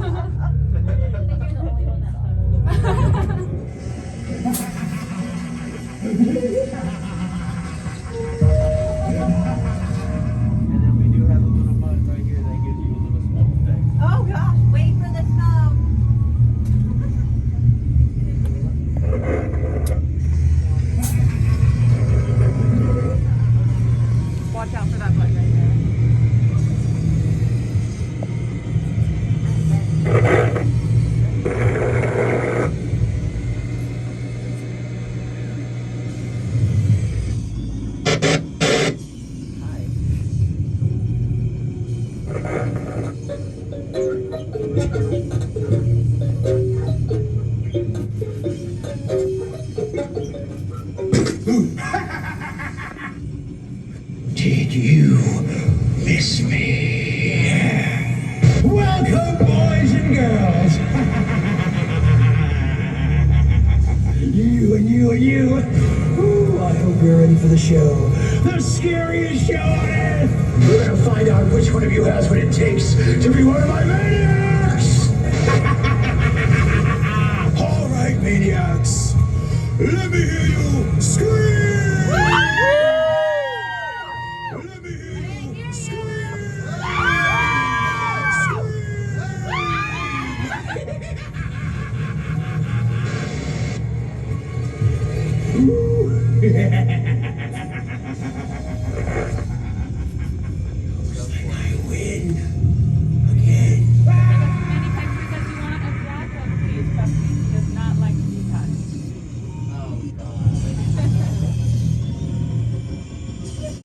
you're the only one that And then we do have a little button right here that gives you a little smoke thing. Oh gosh, wait for the smoke. Watch out for that button right there. Hi. Did you miss me? Welcome, boys and girls. You and you and you. Ooh, I hope you're ready for the show. The scariest show on earth. We're gonna find out which one of you has what it takes to be one of my maniacs. All right, maniacs. Let me hear you scream. Let me hear you scream. Scream. Ooh.